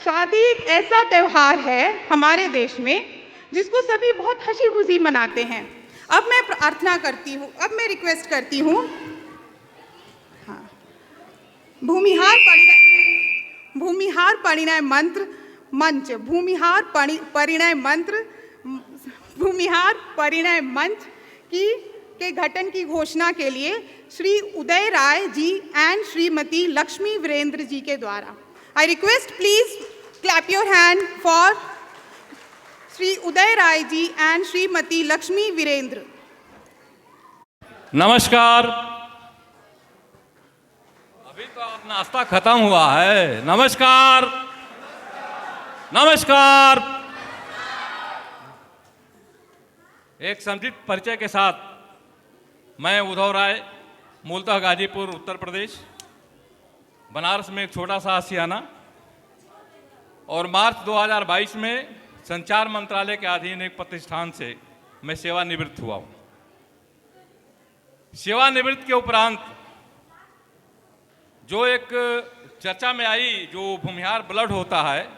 शादी एक ऐसा त्योहार है हमारे देश में जिसको सभी बहुत हंसी खुशी मनाते हैं। अब मैं प्रार्थना करती हूँ, अब मैं रिक्वेस्ट करती हूँ, हाँ, भूमिहार परिणय मंत्र मंच, भूमिहार परिणय मंच के गठन की घोषणा के लिए श्री उदय राय जी एंड श्रीमती लक्ष्मी वीरेंद्र जी के द्वारा। I request please clap your hand for Shri Uday Rai ji and Srimati Lakshmi Virendra. नमस्कार। अभी तो आप नाश्ता खत्म हुआ है। नमस्कार नमस्कार। एक संक्षिप्त परिचय के साथ मैं उदय राय, मूलतः गाजीपुर उत्तर प्रदेश, बनारस में एक छोटा सा आशियाना, और मार्च 2022 में संचार मंत्रालय के अधीन एक प्रतिष्ठान से मैं सेवानिवृत्त हुआ हूँ। सेवानिवृत्त के उपरांत जो एक चर्चा में आई, जो भूमिहार ब्लड होता है,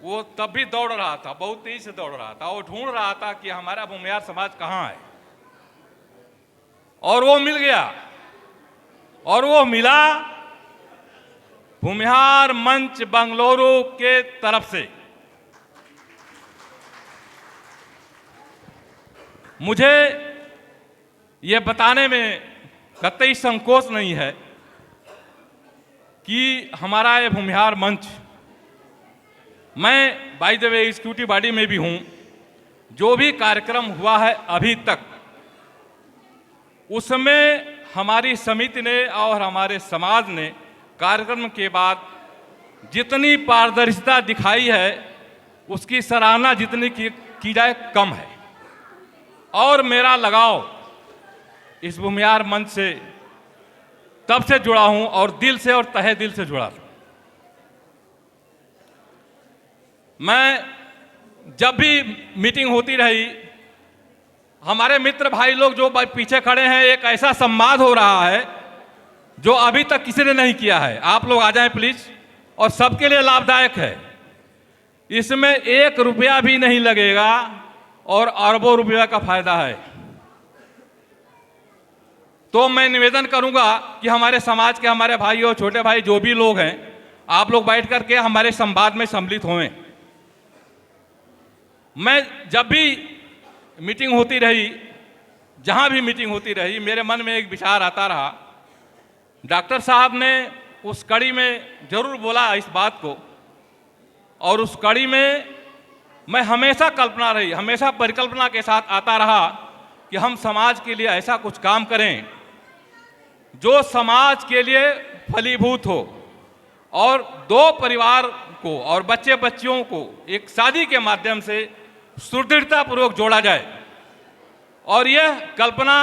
वो तब भी दौड़ रहा था, बहुत तेजी से दौड़ रहा था। वो ढूंढ रहा था कि हमारा भूमिहार समाज कहाँ है, और वो मिल गया। और वो मिला भूमिहार मंच बंगलुरु के तरफ से। मुझे ये बताने में कतई संकोच नहीं है कि हमारा ये भूमिहार मंच, मैं by the way executive body में भी हूं, जो भी कार्यक्रम हुआ है अभी तक, उसमें हमारी समिति ने और हमारे समाज ने कार्यक्रम के बाद जितनी पारदर्शिता दिखाई है, उसकी सराहना जितनी की जाए कम है। और मेरा लगाव इस भूमिहार मंच से तब से जुड़ा हूं, और दिल से और तहे दिल से जुड़ा हूं। मैं जब भी मीटिंग होती रही, हमारे मित्र भाई लोग जो पीछे खड़े हैं, एक ऐसा संवाद हो रहा है जो अभी तक किसी ने नहीं किया है। आप लोग आ जाएं प्लीज, और सबके लिए लाभदायक है। इसमें 1 रुपया भी नहीं लगेगा और अरबों रुपया का फायदा है। तो मैं निवेदन करूंगा कि हमारे समाज के हमारे भाई और छोटे भाई जो भी लोग हैं, आप लोग बैठ करके हमारे संवाद में सम्मिलित हों। मैं जब भी मीटिंग होती रही, जहां भी मीटिंग होती रही, मेरे मन में एक विचार आता रहा। डॉक्टर साहब ने उस कड़ी में जरूर बोला इस बात को, और उस कड़ी में मैं हमेशा हमेशा परिकल्पना के साथ आता रहा कि हम समाज के लिए ऐसा कुछ काम करें जो समाज के लिए फलीभूत हो, और 2 परिवार को और बच्चे बच्चियों को एक शादी के माध्यम से सुदृढ़तापूर्वक जोड़ा जाए। और यह कल्पना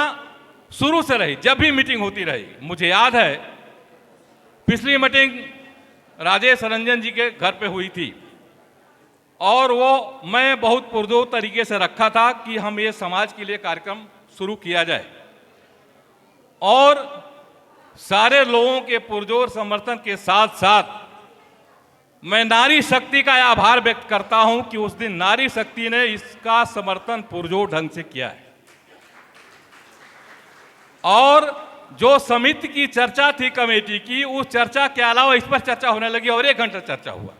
शुरू से रही, जब भी मीटिंग होती रही। मुझे याद है पिछली मीटिंग राजेश रंजन जी के घर पे हुई थी, और वो मैं बहुत पुरजोर तरीके से रखा था कि हम ये समाज के लिए कार्यक्रम शुरू किया जाए। और सारे लोगों के पुरजोर समर्थन के साथ साथ मैं नारी शक्ति का आभार व्यक्त करता हूं कि उस दिन नारी शक्ति ने इसका समर्थन पुरजोर ढंग से किया है। और जो समिति की चर्चा थी कमेटी की, उस चर्चा के अलावा इस पर चर्चा होने लगी, और 1 घंटा चर्चा हुआ।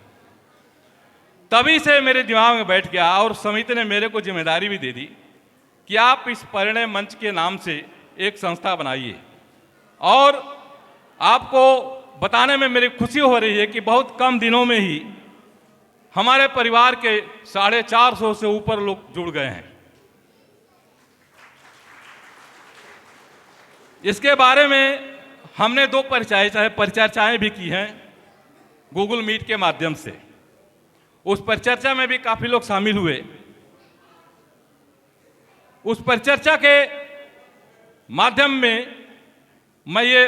तभी से मेरे दिमाग में बैठ गया, और समिति ने मेरे को जिम्मेदारी भी दे दी कि आप इस परिणय मंच के नाम से एक संस्था बनाइए। और आपको बताने में मेरी खुशी हो रही है कि बहुत कम दिनों में ही हमारे परिवार के 450 से ऊपर लोग जुड़ गए हैं। इसके बारे में हमने 2 परिचर्चाएं भी की हैं गूगल मीट के माध्यम से। उस परिचर्चा में भी काफी लोग शामिल हुए। उस परिचर्चा के माध्यम में मैं ये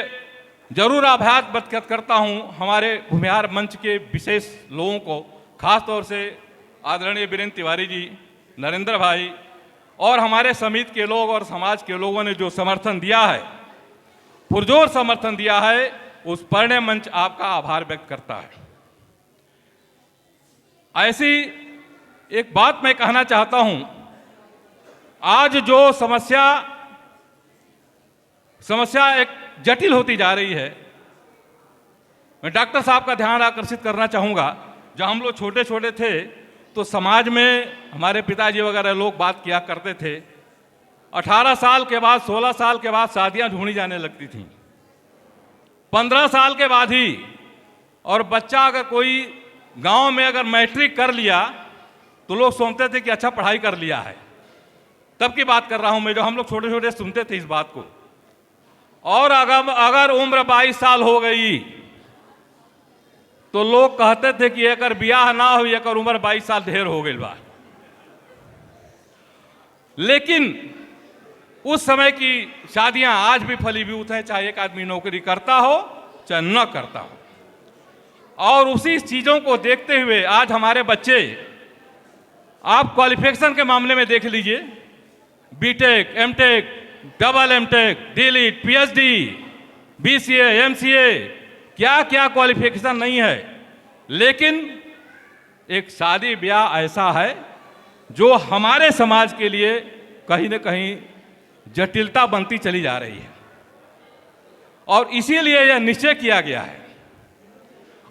जरूर आभार व्यक्त करता हूं हमारे भूमिहार मंच के विशेष लोगों को, खास तौर से आदरणीय वीरेंद्र तिवारी जी, नरेंद्र भाई, और हमारे समिति के लोग और समाज के लोगों ने जो समर्थन दिया है, पुरजोर समर्थन दिया है, उस परिणय मंच आपका आभार व्यक्त करता है। ऐसी एक बात मैं कहना चाहता हूं, आज जो समस्या एक जटिल होती जा रही है, मैं डॉक्टर साहब का ध्यान आकर्षित करना चाहूँगा। जब हम लोग छोटे छोटे थे तो समाज में हमारे पिताजी वगैरह लोग बात किया करते थे, 18 साल के बाद 16 साल के बाद शादियां ढूंढी जाने लगती थीं, 15 साल के बाद ही। और बच्चा अगर कोई गांव में अगर मैट्रिक कर लिया तो लोग सोचते थे कि अच्छा पढ़ाई कर लिया है। तब की बात कर रहा हूं मैं, जो हम लोग छोटे छोटे सुनते थे इस बात को। और अगर उम्र 22 साल हो गई तो लोग कहते थे कि अगर ब्याह ना हुई, अगर उम्र 22 साल ढेर हो गई बा। लेकिन उस समय की शादियां आज भी फलीभूत हैं, चाहे एक आदमी नौकरी करता हो चाहे न करता हो। और उसी चीजों को देखते हुए आज हमारे बच्चे, आप क्वालिफिकेशन के मामले में देख लीजिए, BTech, MTech, double MTech, DLitt, PhD, BCA, MCA, क्या क्या क्वालिफिकेशन नहीं है। लेकिन एक शादी ब्याह ऐसा है जो हमारे समाज के लिए कहीं न कहीं जटिलता बनती चली जा रही है। और इसीलिए यह निश्चय किया गया है।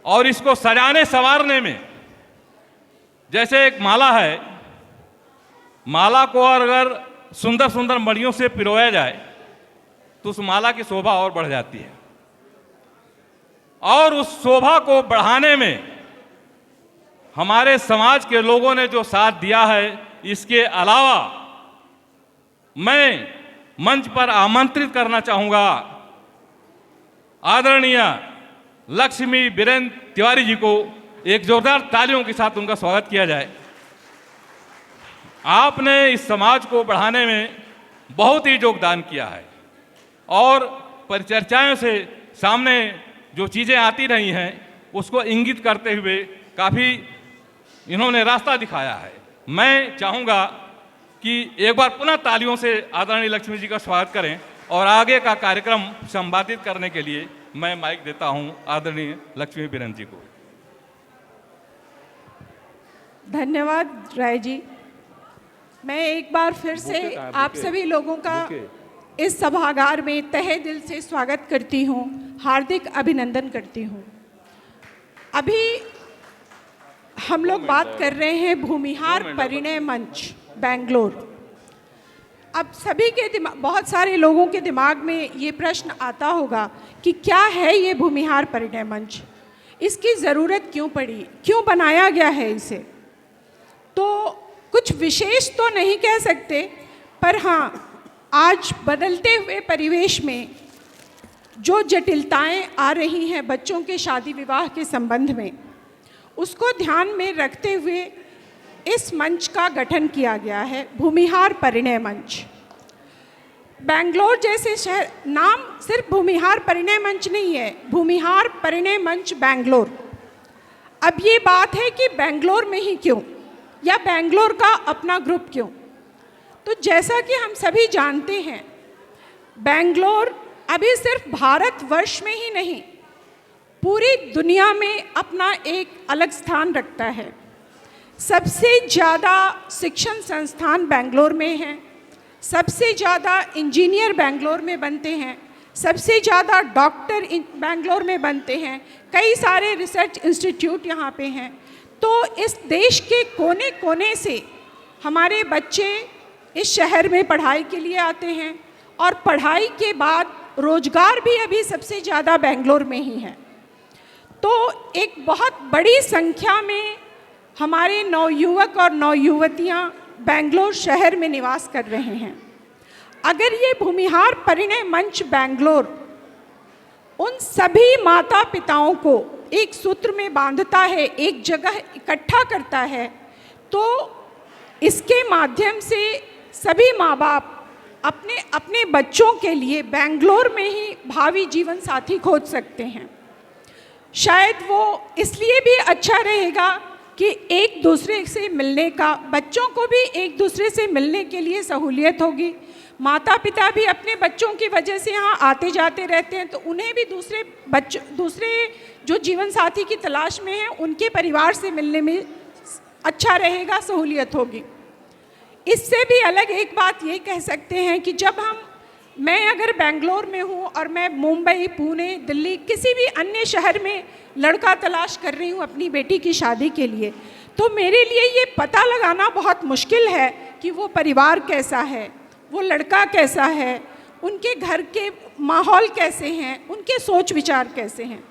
और इसको सजाने संवारने में, जैसे एक माला है, माला को अगर सुंदर सुंदर मणियों से पिरोया जाए तो उस माला की शोभा और बढ़ जाती है। और उस शोभा को बढ़ाने में हमारे समाज के लोगों ने जो साथ दिया है, इसके अलावा मैं मंच पर आमंत्रित करना चाहूंगा आदरणीय लक्ष्मी वीरेंद्र तिवारी जी को। एक जोरदार तालियों के साथ उनका स्वागत किया जाए। आपने इस समाज को बढ़ाने में बहुत ही योगदान किया है और परिचर्चाओं से सामने जो चीज़ें आती रही हैं उसको इंगित करते हुए काफ़ी इन्होंने रास्ता दिखाया है। मैं चाहूँगा कि एक बार पुनः तालियों से आदरणीय लक्ष्मी जी का स्वागत करें और आगे का कार्यक्रम संपादित करने के लिए मैं माइक देता हूँ आदरणीय लक्ष्मी वीरेंद्र जी को। धन्यवाद राय जी। मैं एक बार फिर से आप सभी लोगों का इस सभागार में तहे दिल से स्वागत करती हूँ, हार्दिक अभिनंदन करती हूँ। अभी हम लोग बात कर रहे हैं भूमिहार परिणय मंच बेंगलोर। अब सभी के दिमाग, बहुत सारे लोगों के दिमाग में ये प्रश्न आता होगा कि क्या है ये भूमिहार परिणय मंच, इसकी ज़रूरत क्यों पड़ी, क्यों बनाया गया है इसे। तो कुछ विशेष तो नहीं कह सकते, पर हाँ, आज बदलते हुए परिवेश में जो जटिलताएं आ रही हैं बच्चों के शादी विवाह के संबंध में, उसको ध्यान में रखते हुए इस मंच का गठन किया गया है, भूमिहार परिणय मंच। बेंगलोर जैसे शहर, नाम सिर्फ भूमिहार परिणय मंच नहीं है, भूमिहार परिणय मंच बेंगलोर। अब ये बात है कि बेंगलोर में ही क्यों, या बेंगलोर का अपना ग्रुप क्यों। तो जैसा कि हम सभी जानते हैं, बेंगलोर अभी सिर्फ भारतवर्ष में ही नहीं, पूरी दुनिया में अपना एक अलग स्थान रखता है। सबसे ज़्यादा शिक्षण संस्थान बेंगलोर में हैं, सबसे ज़्यादा इंजीनियर बेंगलोर में बनते हैं, सबसे ज़्यादा डॉक्टर बेंगलोर में बनते हैं, कई सारे रिसर्च इंस्टीट्यूट यहाँ पे हैं। तो इस देश के कोने कोने से हमारे बच्चे इस शहर में पढ़ाई के लिए आते हैं और पढ़ाई के बाद रोजगार भी अभी सबसे ज़्यादा बेंगलोर में ही है। तो एक बहुत बड़ी संख्या में हमारे नवयुवक और नवयुवतियाँ बेंगलोर शहर में निवास कर रहे हैं। अगर ये भूमिहार परिणय मंच बेंगलोर उन सभी माता पिताओं को एक सूत्र में बांधता है, एक जगह इकट्ठा करता है, तो इसके माध्यम से सभी माँ बाप अपने अपने बच्चों के लिए बेंगलोर में ही भावी जीवन साथी खोज सकते हैं। शायद वो इसलिए भी अच्छा रहेगा कि एक दूसरे से मिलने का, बच्चों को भी एक दूसरे से मिलने के लिए सहूलियत होगी। माता पिता भी अपने बच्चों की वजह से यहाँ आते जाते रहते हैं, तो उन्हें भी दूसरे जो जीवन साथी की तलाश में हैं उनके परिवार से मिलने में अच्छा रहेगा, सहूलियत होगी। इससे भी अलग एक बात ये कह सकते हैं कि जब मैं अगर बेंगलोर में हूँ और मैं मुंबई, पुणे, दिल्ली, किसी भी अन्य शहर में लड़का तलाश कर रही हूँ अपनी बेटी की शादी के लिए, तो मेरे लिए ये पता लगाना बहुत मुश्किल है कि वो परिवार कैसा है, वो लड़का कैसा है, उनके घर के माहौल कैसे हैं, उनके सोच विचार कैसे हैं।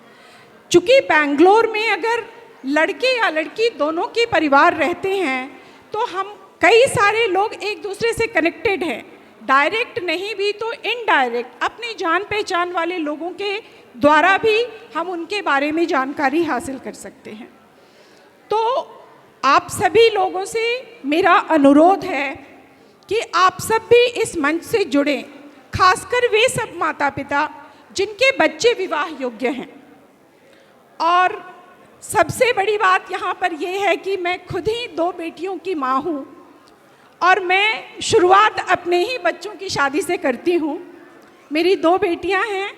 चूँकि बेंगलोर में अगर लड़के या लड़की दोनों के परिवार रहते हैं तो हम कई सारे लोग एक दूसरे से कनेक्टेड हैं, डायरेक्ट नहीं भी तो इनडायरेक्ट अपने जान पहचान वाले लोगों के द्वारा भी हम उनके बारे में जानकारी हासिल कर सकते हैं। तो आप सभी लोगों से मेरा अनुरोध है कि आप सब भी इस मंच से जुड़ें, खासकर वे सब माता पिता जिनके बच्चे विवाह योग्य हैं। और सबसे बड़ी बात यहाँ पर यह है कि मैं खुद ही 2 बेटियों की माँ हूँ और मैं शुरुआत अपने ही बच्चों की शादी से करती हूँ। मेरी 2 बेटियाँ हैं,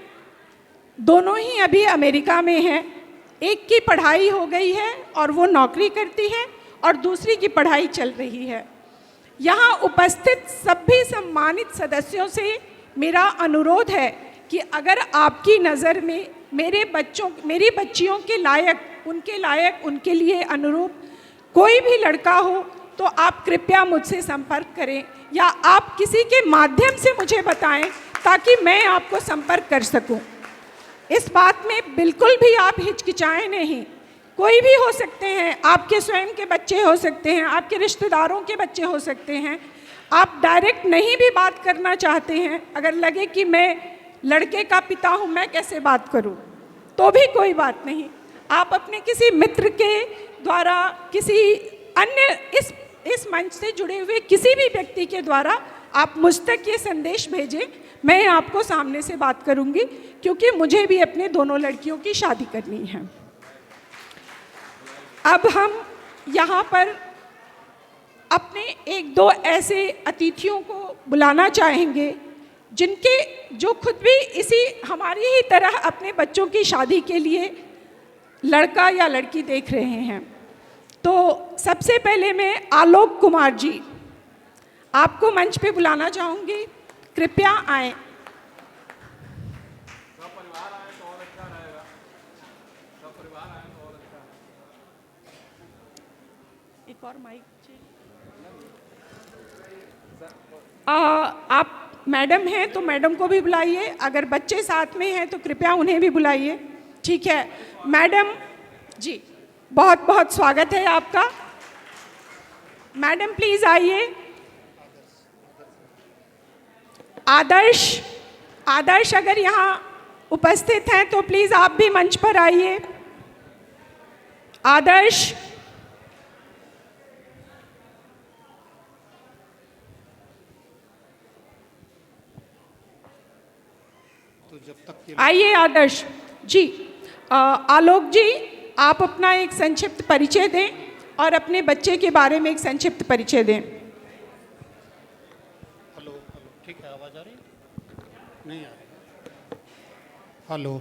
दोनों ही अभी अमेरिका में हैं। एक की पढ़ाई हो गई है और वो नौकरी करती है और दूसरी की पढ़ाई चल रही है। यहाँ उपस्थित सभी सम्मानित सदस्यों से मेरा अनुरोध है कि अगर आपकी नज़र में मेरी बच्चियों के लायक, उनके लिए अनुरूप कोई भी लड़का हो तो आप कृपया मुझसे संपर्क करें या आप किसी के माध्यम से मुझे बताएं ताकि मैं आपको संपर्क कर सकूं। इस बात में बिल्कुल भी आप हिचकिचाएं नहीं। कोई भी हो सकते हैं, आपके स्वयं के बच्चे हो सकते हैं, आपके रिश्तेदारों के बच्चे हो सकते हैं। आप डायरेक्ट नहीं भी बात करना चाहते हैं, अगर लगे कि मैं लड़के का पिता हूँ, मैं कैसे बात करूँ, तो भी कोई बात नहीं। आप अपने किसी मित्र के द्वारा, किसी अन्य इस मंच से जुड़े हुए किसी भी व्यक्ति के द्वारा आप मुझ तक ये संदेश भेजें, मैं आपको सामने से बात करूंगी, क्योंकि मुझे भी अपने दोनों लड़कियों की शादी करनी है। अब हम यहाँ पर अपने 1-2 ऐसे अतिथियों को बुलाना चाहेंगे जो खुद भी इसी हमारी ही तरह अपने बच्चों की शादी के लिए लड़का या लड़की देख रहे हैं। तो सबसे पहले मैं आलोक कुमार जी आपको मंच पे बुलाना चाहूँगी, कृपया आएं। एक और माइक आप मैडम हैं तो मैडम को भी बुलाइए, अगर बच्चे साथ में हैं तो कृपया उन्हें भी बुलाइए। ठीक है मैडम जी, बहुत बहुत स्वागत है आपका। मैडम प्लीज आइए। आदर्श अगर यहाँ उपस्थित हैं तो प्लीज आप भी मंच पर आइए। आदर्श, तो जब तक आइए आदर्श जी। आलोक जी, आप अपना एक संक्षिप्त परिचय दें और अपने बच्चे के बारे में एक संक्षिप्त परिचय दें। हेलो, ठीक है, आवाज़ आ रही है? नहीं आ रही। हेलो,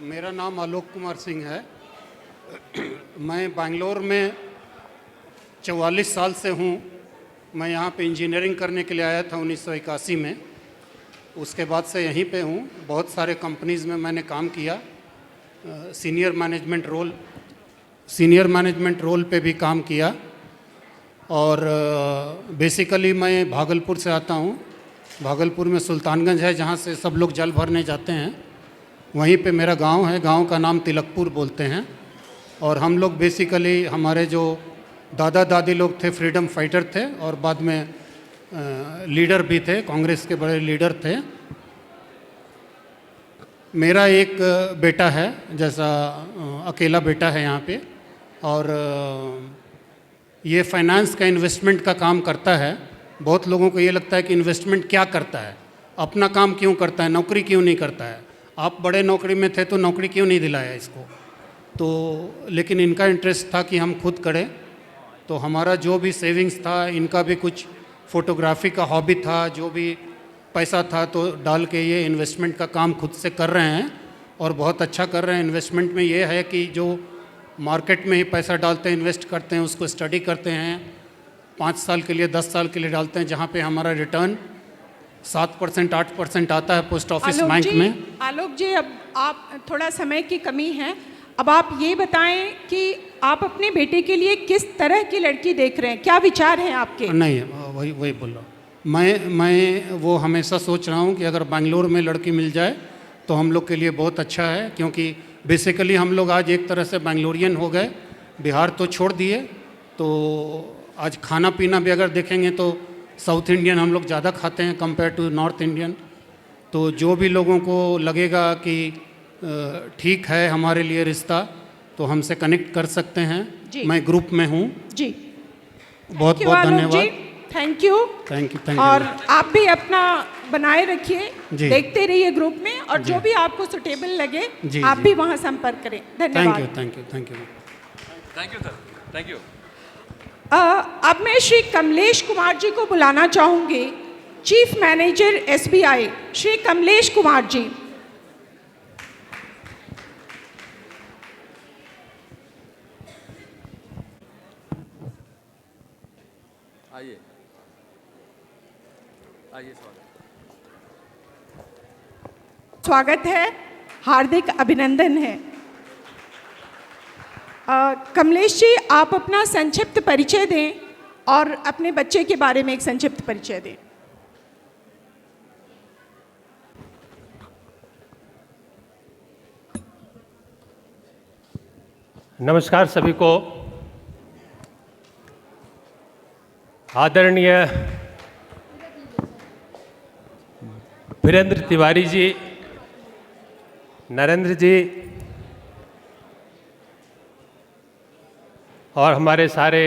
मेरा नाम आलोक कुमार सिंह है। मैं बेंगलोर में 44 साल से हूँ। मैं यहाँ पे इंजीनियरिंग करने के लिए आया था 1981 में। उसके बाद से यहीं पे हूँ। बहुत सारे कंपनीज़ में मैंने काम किया, सीनियर मैनेजमेंट रोल पे भी काम किया। और बेसिकली मैं भागलपुर से आता हूँ। भागलपुर में सुल्तानगंज है, जहाँ से सब लोग जल भरने जाते हैं, वहीं पे मेरा गांव है। गांव का नाम तिलकपुर बोलते हैं। और हम लोग बेसिकली, हमारे जो दादा दादी लोग थे फ्रीडम फाइटर थे और बाद में लीडर भी थे, कांग्रेस के बड़े लीडर थे। मेरा एक बेटा है, जैसा अकेला बेटा है यहाँ पे। और ये फाइनेंस का, इन्वेस्टमेंट का काम करता है। बहुत लोगों को ये लगता है कि इन्वेस्टमेंट क्या करता है, अपना काम क्यों करता है, नौकरी क्यों नहीं करता है। आप बड़े नौकरी में थे तो नौकरी क्यों नहीं दिलाया इसको। तो लेकिन इनका इंटरेस्ट था कि हम खुद करें। तो हमारा जो भी सेविंग्स था, इनका भी कुछ फोटोग्राफी का हॉबी था, जो भी पैसा था तो डाल के ये इन्वेस्टमेंट का काम खुद से कर रहे हैं और बहुत अच्छा कर रहे हैं। इन्वेस्टमेंट में ये है कि जो मार्केट में ही पैसा डालते हैं, इन्वेस्ट करते हैं, उसको स्टडी करते हैं, 5 साल के लिए 10 साल के लिए डालते हैं, जहाँ पे हमारा रिटर्न 7% 8% आता है पोस्ट ऑफिस बैंक में। आलोक जी, अब आप थोड़ा समय की कमी है, अब आप ये बताएं कि आप अपने बेटे के लिए किस तरह की लड़की देख रहे हैं, क्या विचार हैं आपके? नहीं, वही बोल रहा हूँ मैं वो हमेशा सोच रहा हूँ कि अगर बेंगलोर में लड़की मिल जाए तो हम लोग के लिए बहुत अच्छा है, क्योंकि बेसिकली हम लोग आज एक तरह से बेंगलोरियन हो गए, बिहार तो छोड़ दिए। तो आज खाना पीना भी अगर देखेंगे तो साउथ इंडियन हम लोग ज़्यादा खाते हैं कंपेयर टू नॉर्थ इंडियन। तो जो भी लोगों को लगेगा कि ठीक है हमारे लिए रिश्ता, तो हमसे कनेक्ट कर सकते हैं। मैं ग्रुप में हूँ जी। बहुत बहुत धन्यवाद। Thank you. और आप भी अपना बनाए रखिए, देखते रहिए ग्रुप में, और जो भी आपको सुटेबल लगे आप भी वहाँ संपर्क करें। धन्यवाद। Thank you sir, thank you. अब मैं श्री कमलेश कुमार जी को बुलाना चाहूँगी, chief manager SBI, Shri Kamlesh Kumar ji. आइए, स्वागत है, हार्दिक अभिनंदन है। कमलेश जी, आप अपना संक्षिप्त परिचय दें और अपने बच्चे के बारे में एक संक्षिप्त परिचय दें। नमस्कार सभी को। आदरणीय वीरेंद्र तिवारी जी, नरेंद्र जी और हमारे सारे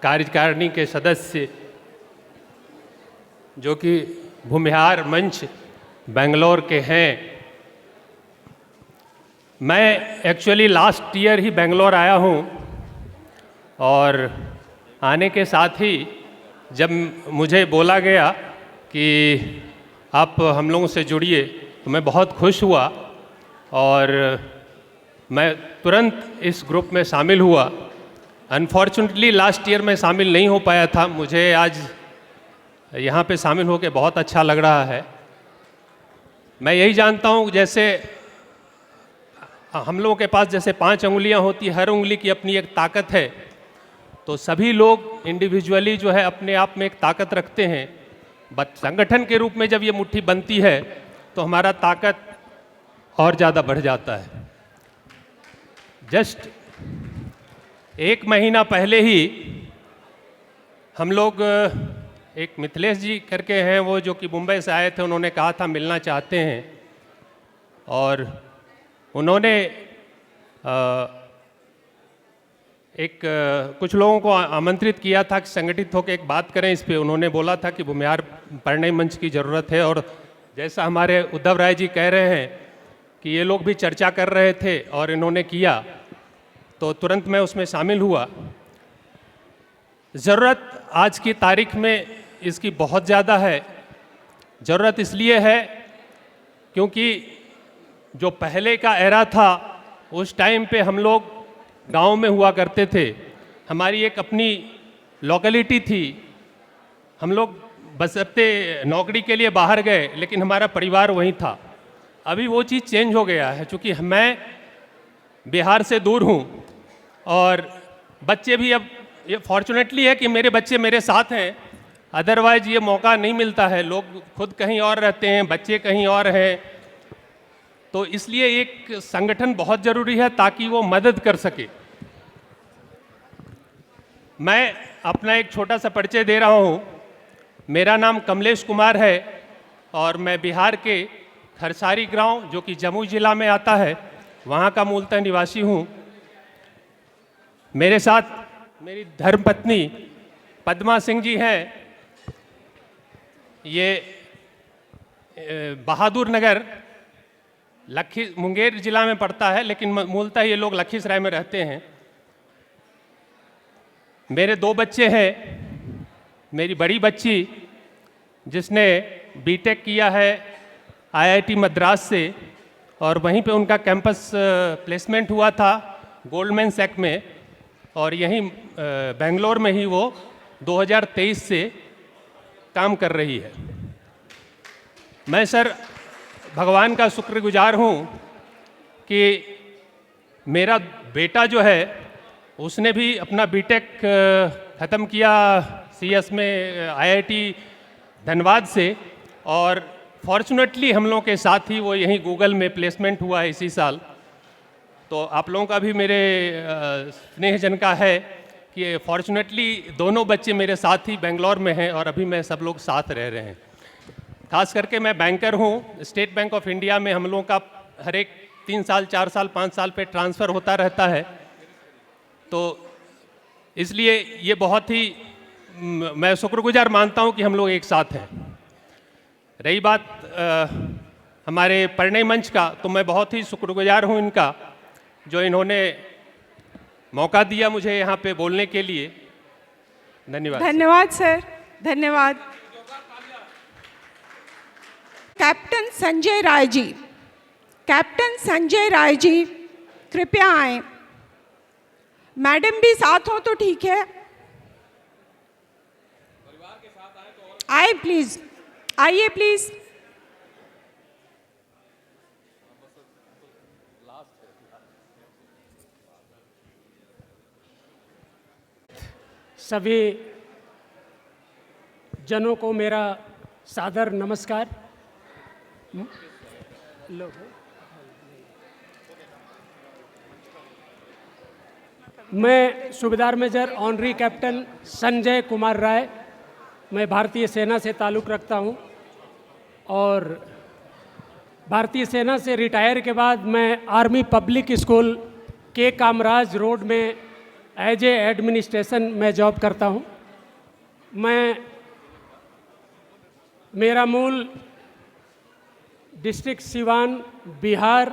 कार्यकारिणी के सदस्य जो कि भूमिहार मंच बेंगलोर के हैं। मैं एक्चुअली लास्ट ईयर ही बेंगलोर आया हूँ, और आने के साथ ही जब मुझे बोला गया कि आप हम लोगों से जुड़िए तो मैं बहुत खुश हुआ, और मैं तुरंत इस ग्रुप में शामिल हुआ। अनफॉर्चुनेटली लास्ट ईयर में शामिल नहीं हो पाया था। मुझे आज यहाँ पे शामिल होकर बहुत अच्छा लग रहा है। मैं यही जानता हूँ, जैसे हम लोगों के पास जैसे 5 उंगलियाँ होती, हर उंगली की अपनी एक ताकत है, तो सभी लोग इंडिविजुअली जो है अपने आप में एक ताकत रखते हैं, बट संगठन के रूप में जब ये मुट्ठी बनती है तो हमारा ताकत और ज़्यादा बढ़ जाता है। जस्ट 1 महीना पहले ही हम लोग, एक मिथिलेश जी करके हैं वो जो कि मुंबई से आए थे, उन्होंने कहा था मिलना चाहते हैं, और उन्होंने कुछ लोगों को आमंत्रित किया था कि संगठित होकर एक बात करें इस पे। उन्होंने बोला था कि भूमिहार परिणय मंच की ज़रूरत है, और जैसा हमारे उद्धव राय जी कह रहे हैं कि ये लोग भी चर्चा कर रहे थे और इन्होंने किया, तो तुरंत मैं उसमें शामिल हुआ। ज़रूरत आज की तारीख में इसकी बहुत ज़्यादा है। ज़रूरत इसलिए है क्योंकि जो पहले का एरा था, उस टाइम पे हम लोग गांव में हुआ करते थे, हमारी एक अपनी लोकेलिटी थी, हम लोग बशर्ते नौकरी के लिए बाहर गए लेकिन हमारा परिवार वहीं था। अभी वो चीज़ चेंज हो गया है, चूँकि मैं बिहार से दूर हूँ, और बच्चे भी अब ये फॉर्चुनेटली है कि मेरे बच्चे मेरे साथ हैं, अदरवाइज ये मौका नहीं मिलता है। लोग खुद कहीं और रहते हैं, बच्चे कहीं और हैं, तो इसलिए एक संगठन बहुत ज़रूरी है ताकि वो मदद कर सके। मैं अपना एक छोटा सा परिचय दे रहा हूँ। मेरा नाम कमलेश कुमार है, और मैं बिहार के खरसारी गांव जो कि जमुई जिला में आता है, वहाँ का मूलतः निवासी हूँ। मेरे साथ मेरी धर्मपत्नी पद्मा सिंह जी हैं। ये बहादुर नगर मुंगेर जिला में पड़ता है, लेकिन मूलतः ये लोग लखीसराय में रहते हैं। मेरे 2 बच्चे हैं। मेरी बड़ी बच्ची जिसने बीटेक किया है IIT मद्रास से, और वहीं पे उनका कैंपस प्लेसमेंट हुआ था, गोल्डमैन सैक में, और यहीं बेंगलोर में ही वो 2023 से काम कर रही है। मैं सर भगवान का शुक्रगुजार हूँ कि मेरा बेटा जो है उसने भी अपना बीटेक ख़त्म किया सीएस में आईआईटी धनबाद से, और फॉर्चुनेटली हम लोगों के साथ ही वो यहीं गूगल में प्लेसमेंट हुआ है इसी साल। तो आप लोगों का भी मेरे स्नेहजन का है कि फॉर्चुनेटली दोनों बच्चे मेरे साथ ही बेंगलोर में हैं और अभी मैं सब लोग साथ रह रहे हैं। खास करके मैं बैंकर हूँ, स्टेट बैंक ऑफ इंडिया में हम लोगों का हर एक 3 साल 4 साल 5 साल पे ट्रांसफ़र होता रहता है, तो इसलिए ये बहुत ही मैं शुक्रगुजार मानता हूँ कि हम लोग एक साथ हैं। रही बात हमारे परिणय मंच का, तो मैं बहुत ही शुक्रगुजार हूँ इनका, जो इन्होंने मौका दिया मुझे यहाँ पे बोलने के लिए। धन्यवाद। धन्यवाद सर, धन्यवाद। कैप्टन संजय राय जी, कैप्टन संजय राय जी कृपया आए। मैडम भी साथ हो तो ठीक है, आए प्लीज, आइए प्लीज। सभी जनों को मेरा सादर नमस्कार। मैं सूबेदार major honorary captain Sanjay Kumar Rai, मैं भारतीय सेना से ताल्लुक़ रखता हूं, और भारतीय सेना से रिटायर के बाद मैं आर्मी पब्लिक स्कूल के कामराज रोड में एज ए एडमिनिस्ट्रेशन में जॉब करता हूं। मेरा मूल डिस्ट्रिक्ट सिवान बिहार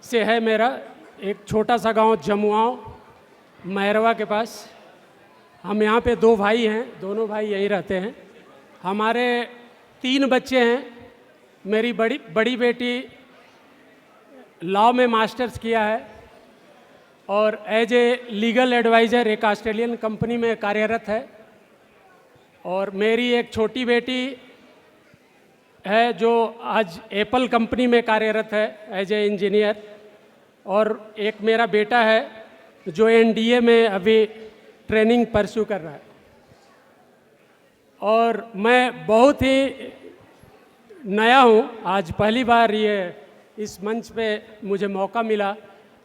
से है। मेरा एक छोटा सा गांव जमुआव मैरवा के पास। हम यहाँ पे 2 भाई हैं, दोनों भाई यहीं रहते हैं। हमारे 3 बच्चे हैं। मेरी बड़ी बेटी लॉ में मास्टर्स किया है और एज ए लीगल एडवाइज़र एक ऑस्ट्रेलियन कंपनी में कार्यरत है, और मेरी एक छोटी बेटी है जो आज एप्पल कंपनी में कार्यरत है एज ए इंजीनियर, और एक मेरा बेटा है जो एनडीए में अभी ट्रेनिंग परस्यू कर रहा है। और मैं बहुत ही नया हूँ, आज पहली बार ये इस मंच पे मुझे मौका मिला,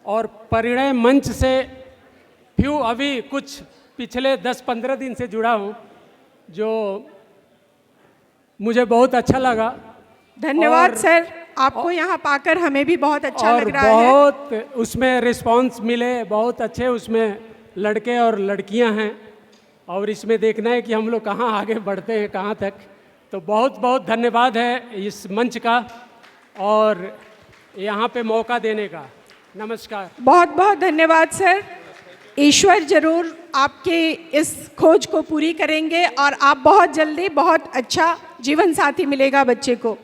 और परिणय मंच से अभी कुछ पिछले 10-15 दिन से जुड़ा हूँ, जो मुझे बहुत अच्छा लगा। धन्यवाद सर, आपको यहाँ पाकर हमें भी बहुत अच्छा लग रहा है। बहुत उसमें रिस्पांस मिले, बहुत अच्छे उसमें लड़के और लड़कियां हैं, और इसमें देखना है कि हम लोग कहाँ आगे बढ़ते हैं, कहाँ तक। तो बहुत बहुत धन्यवाद है इस मंच का और यहाँ पे मौका देने का। नमस्कार। बहुत बहुत धन्यवाद सर। ईश्वर जरूर आपके इस खोज को पूरी करेंगे और आप बहुत जल्दी बहुत अच्छा जीवन साथी मिलेगा बच्चे को।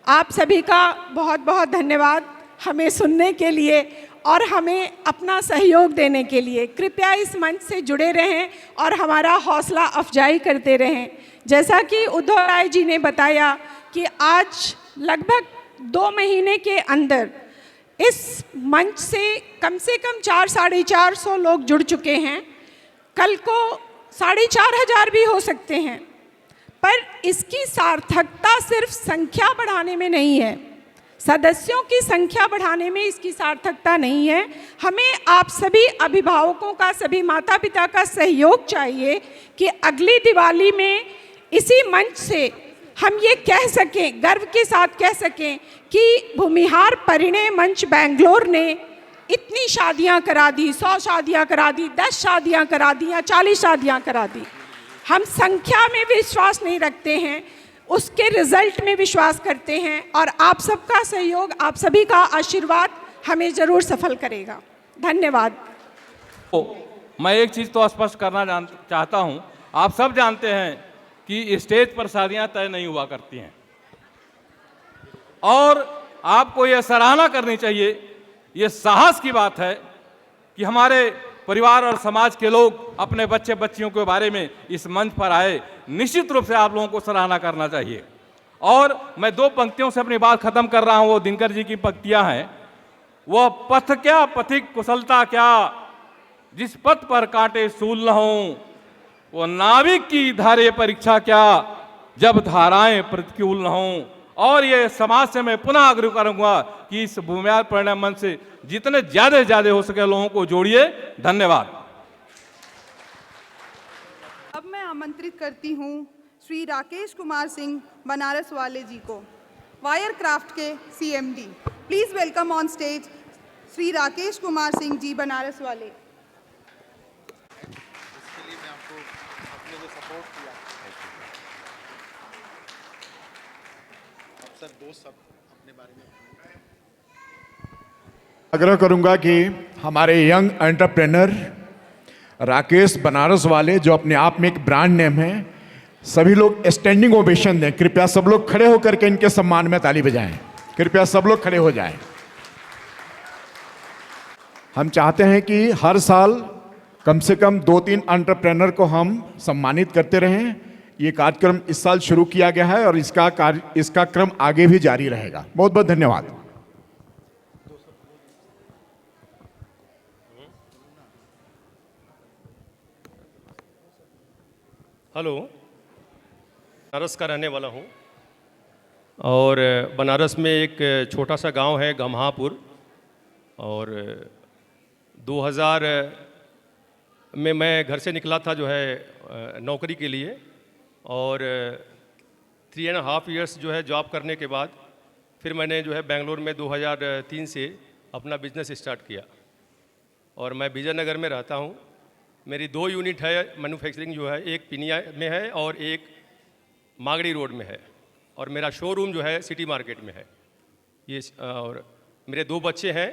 आप सभी का बहुत बहुत धन्यवाद हमें सुनने के लिए और हमें अपना सहयोग देने के लिए। कृपया इस मंच से जुड़े रहें और हमारा हौसला अफजाई करते रहें। जैसा कि उद्धव राय जी ने बताया कि आज लगभग 2 महीने के अंदर इस मंच से कम 400-450 लोग जुड़ चुके हैं। कल को 4500 भी हो सकते हैं, पर इसकी सार्थकता सिर्फ संख्या बढ़ाने में नहीं है, सदस्यों की संख्या बढ़ाने में इसकी सार्थकता नहीं है। हमें आप सभी अभिभावकों का, सभी माता पिता का सहयोग चाहिए कि अगली दिवाली में इसी मंच से हम ये कह सकें, गर्व के साथ कह सकें कि भूमिहार परिणय मंच बेंगलोर ने इतनी शादियां करा दी, 100 शादियां करा दी, 10 शादियां करा दी या 40 शादियां करा दी। हम संख्या में विश्वास नहीं रखते हैं, उसके रिजल्ट में विश्वास करते हैं, और आप सबका सहयोग, आप सभी का आशीर्वाद हमें ज़रूर सफल करेगा। धन्यवाद। मैं एक चीज़ तो स्पष्ट करना चाहता हूँ। आप सब जानते हैं कि स्टेज पर शादियाँ तय नहीं हुआ करती हैं, और आपको यह सराहना करनी चाहिए, ये साहस की बात है कि हमारे परिवार और समाज के लोग अपने बच्चे बच्चियों के बारे में इस मंच पर आए, निश्चित रूप से आप लोगों को सराहना करना चाहिए। और मैं 2 पंक्तियों से अपनी बात खत्म कर रहा हूं, वो दिनकर जी की पंक्तियां हैं। वह पथ क्या पथिक कुशलता क्या, जिस पथ पर कांटे सूल न हों, वो नाविक की धारे परीक्षा क्या, जब धाराएं प्रतिकूल न हों। और ये समाज से मैं पुनः आग्रह करूंगा कि इस भूमिहार परिणय मंच से जितने ज्यादा से ज्यादा हो सके लोगों को जोड़िए। धन्यवाद। अब मैं आमंत्रित करती हूँ श्री राकेश कुमार सिंह बनारस वाले जी को, वायर क्राफ्ट के CMD। Please welcome on stage Shri Rakesh Kumar Singh ji Banaras वाले। आग्रह करूंगा कि हमारे यंग एंटरप्रेन्योर राकेश बनारस वाले, जो अपने आप में एक ब्रांड नेम है, सभी लोग स्टैंडिंग ओवेशन दें। कृपया सब लोग खड़े होकर के इनके सम्मान में ताली बजाएं। कृपया सब लोग खड़े हो जाएं। हम चाहते हैं कि हर साल कम से कम 2-3 एंटरप्रेन्योर को हम सम्मानित करते रहें। ये कार्यक्रम इस साल शुरू किया गया है और इसका क्रम आगे भी जारी रहेगा। बहुत बहुत धन्यवाद। हेलो, बनारस का रहने वाला हूँ और बनारस में एक छोटा सा गांव है गम्हापुर, और 2000 में मैं घर से निकला था जो है नौकरी के लिए, और 3.5 इयर्स जो है जॉब करने के बाद फिर मैंने जो है बेंगलोर में 2003 से अपना बिजनेस स्टार्ट किया। और मैं विजयनगर में रहता हूँ। मेरी 2 यूनिट है मैन्युफैक्चरिंग जो है, एक पिनिया में है और एक मागड़ी रोड में है, और मेरा शोरूम जो है सिटी मार्केट में है ये। और मेरे 2 बच्चे हैं।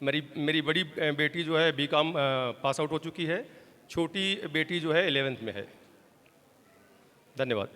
मेरी बड़ी बेटी जो है BCom पास आउट हो चुकी है, छोटी बेटी जो है 11th में है। धन्यवाद।